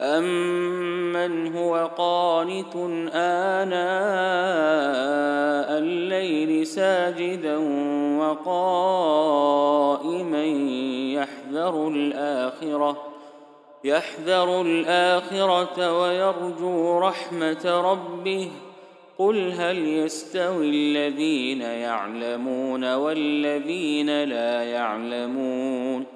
أَمَّنْ هُوَ قَانِتٌ آنَاءَ اللَّيْلِ سَاجِدًا وَقَائِمًا يَحْذَرُ الْآخِرَةَ وَيَرْجُو رَحْمَةَ رَبِّهِ قُلْ هَلْ يَسْتَوِي الَّذِينَ يَعْلَمُونَ وَالَّذِينَ لَا يَعْلَمُونَ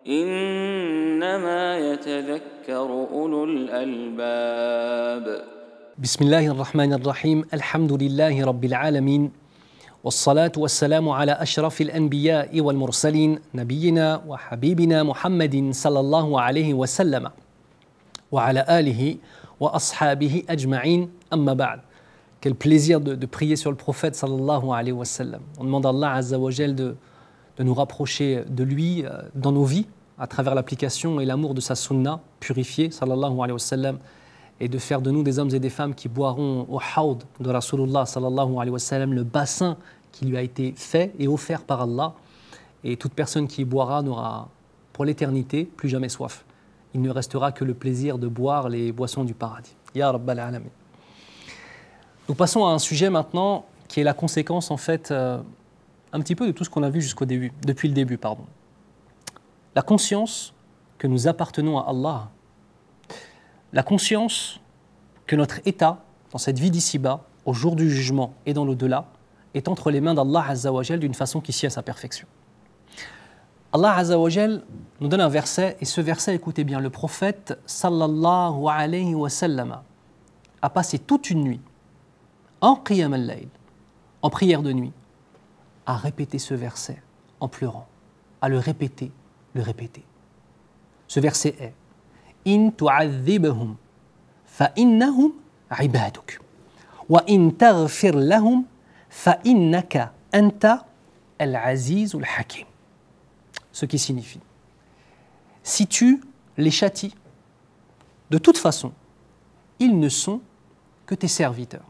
إِنَّمَا يَتَذَكَّرُ أُولُو الْأَلْبَابِ. بسم الله الرحمن الرحيم الحمد لله رب العالمين والصلاة والسلام على أشرف الأنبياء والمرسلين نبينا وحبيبنا محمد صلى الله عليه وسلم وعلى آله وأصحابه أجمعين أما بعد. Quel plaisir de prier sur le prophète sallallahu alayhi wa sallam. On demande à Allah Azza wa Jal de nous rapprocher de lui dans nos vies à travers l'application et l'amour de sa sunna purifiée sallallahu alayhi wa sallam, et de faire de nous des hommes et des femmes qui boiront au hawd de Rasulullah sallallahu alayhi wa sallam, le bassin qui lui a été fait et offert par Allah. Et toute personne qui y boira n'aura pour l'éternité plus jamais soif. Il ne restera que le plaisir de boire les boissons du paradis. Ya Rabbal Alamin. Nous passons à un sujet maintenant qui est la conséquence en fait un petit peu de tout ce qu'on a vu depuis le début. La conscience que nous appartenons à Allah, la conscience que notre état dans cette vie d'ici-bas, au jour du jugement et dans l'au-delà, est entre les mains d'Allah Azza wa Jal d'une façon qui sied à sa perfection. Allah Azza wa Jal nous donne un verset, et ce verset, écoutez bien, le prophète sallallahu alayhi wa sallam a passé toute une nuit en qiyam al-layl, en prière de nuit, à répéter ce verset en pleurant, à le répéter. Ce verset est In tu'adhibhum fa innahum ibaduk wa in taghfir lahum fa innaka anta al-azizul hakim. Ce qui signifie, si tu les châties, de toute façon, ils ne sont que tes serviteurs.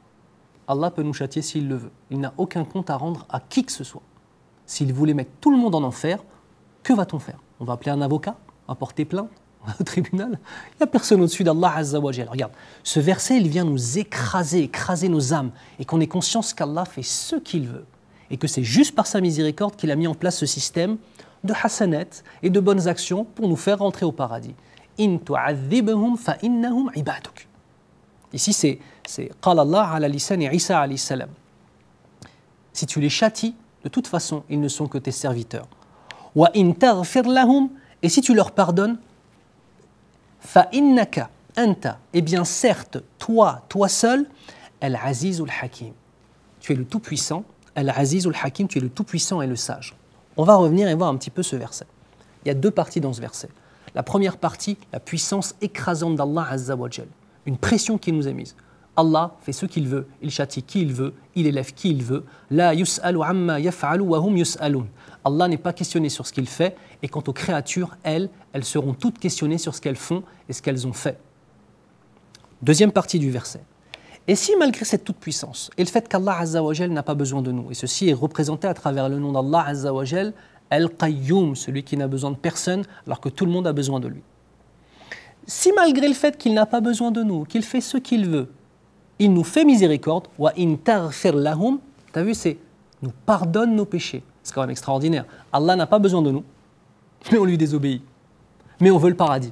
Allah peut nous châtier s'il le veut. Il n'a aucun compte à rendre à qui que ce soit. S'il voulait mettre tout le monde en enfer, que va-t-on faire? On va appeler un avocat, on va porter plainte au tribunal. Il n'y a personne au-dessus d'Allah Azza wa Jal. Regarde, ce verset, il vient nous écraser nos âmes, et qu'on ait conscience qu'Allah fait ce qu'il veut, et que c'est juste par sa miséricorde qu'il a mis en place ce système de hasanat et de bonnes actions pour nous faire rentrer au paradis. In tu'adhibhum fa innahum ibaduk. Ici, c'est qala Allah ala lisan Isa alayhi salam. Si tu les châties, de toute façon, ils ne sont que tes serviteurs. Wa in taghfir lahum, et si tu leur pardonnes, fa innaka anta, eh bien certes, toi seul, al-azizul hakim. Tu es le tout-puissant, al-azizul hakim, tu es le tout-puissant et le sage. On va revenir et voir un petit peu ce verset. Il y a deux parties dans ce verset. La première partie, la puissance écrasante d'Allah Azza wa Jal. Une pression qui nous est mise. Allah fait ce qu'il veut, il châtie qui il veut, il élève qui il veut. La yus'alu amma yaf'alu wa hum yus'alun. Allah n'est pas questionné sur ce qu'il fait, et quant aux créatures, elles seront toutes questionnées sur ce qu'elles font et ce qu'elles ont fait. Deuxième partie du verset. Et si malgré cette toute-puissance, et le fait qu'Allah Azza wa Jal n'a pas besoin de nous, et ceci est représenté à travers le nom d'Allah Azza wa Jal, Al-Qayyum, celui qui n'a besoin de personne, alors que tout le monde a besoin de lui. Si malgré le fait qu'il n'a pas besoin de nous, qu'il fait ce qu'il veut, il nous fait miséricorde, wa in taghfir lahum, t'as vu, c'est nous pardonne nos péchés. C'est quand même extraordinaire. Allah n'a pas besoin de nous, mais on lui désobéit. Mais on veut le paradis.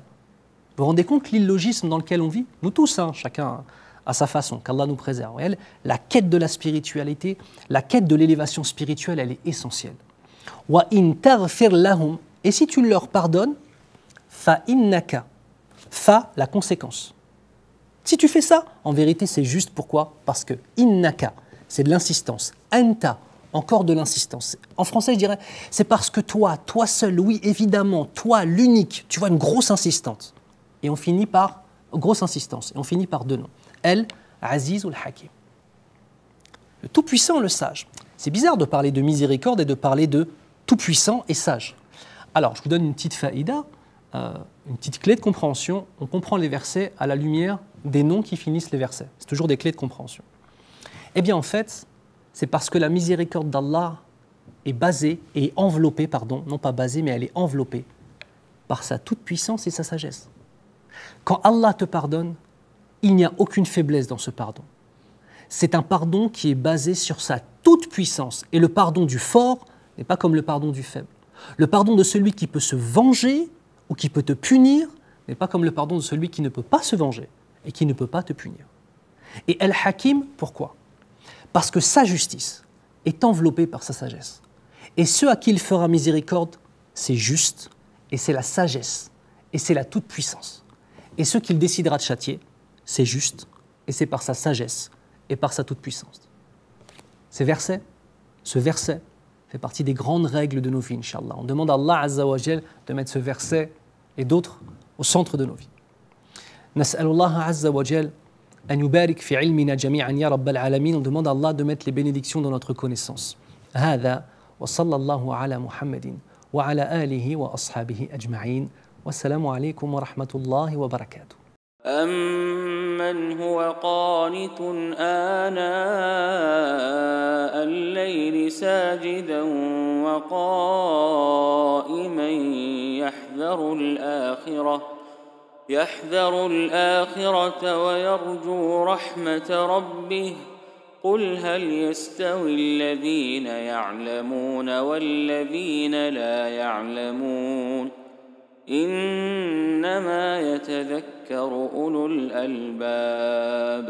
Vous vous rendez compte l'illogisme dans lequel on vit? Nous tous, chacun à sa façon, qu'Allah nous préserve. La quête de la spiritualité, la quête de l'élévation spirituelle, elle est essentielle. Wa in taghfir lahum, et si tu leur pardonnes, fa innaka, fa, la conséquence. Si tu fais ça, en vérité, c'est juste pourquoi? Parce que innaka, c'est de l'insistance. Anta, encore de l'insistance. En français, je dirais, c'est parce que toi seul, oui, évidemment, toi, l'unique, tu vois, une grosse insistance. Et on finit par, grosse insistance, et on finit par deux noms. Al-Aziz ou Al-Hakim. Le tout-puissant, le sage. C'est bizarre de parler de miséricorde et de parler de tout-puissant et sage. Alors, je vous donne une petite faïda, une petite clé de compréhension. On comprend les versets à la lumière des noms qui finissent les versets. C'est toujours des clés de compréhension. Eh bien, en fait, c'est parce que la miséricorde d'Allah est basée et enveloppée, non pas basée, mais elle est enveloppée par sa toute-puissance et sa sagesse. Quand Allah te pardonne, il n'y a aucune faiblesse dans ce pardon. C'est un pardon qui est basé sur sa toute-puissance. Et le pardon du fort n'est pas comme le pardon du faible. Le pardon de celui qui peut se venger ou qui peut te punir n'est pas comme le pardon de celui qui ne peut pas se venger et qui ne peut pas te punir. Et Al-Hakim, pourquoi ? Parce que sa justice est enveloppée par sa sagesse. Et ceux à qui il fera miséricorde, c'est juste, et c'est la sagesse, et c'est la toute-puissance. Et ceux qu'il décidera de châtier, c'est juste, et c'est par sa sagesse, et par sa toute-puissance. Ce verset fait partie des grandes règles de nos vies, Inch'Allah. On demande à Allah Azza wa Jal de mettre ce verset et d'autres au centre de nos vies. Nas'alullah Azza wa Jal an yubarik fi ilmina jami'an ya Rabbal alamin. On demande à Allah de mettre les bénédictions dans notre connaissance. Hada wa sallallahu ala Muhammadin wa ala alihi wa ashabihi ajma'in. Wassalamu alaykum wa rahmatullahi wa barakatuh. أَمَّنْ هُوَ قَانِتٌ آنَاءَ اللَّيْلِ سَاجِدًا وَقَائِمًا يَحْذَرُ الْآخِرَةَ وَيَرْجُو رَحْمَةَ رَبِّهِ قُلْ هَلْ يَسْتَوِي الَّذِينَ يَعْلَمُونَ وَالَّذِينَ لَا يَعْلَمُونَ إِنَّمَا يَتَذَكَّرُ أُولُو الْأَلْبَابِ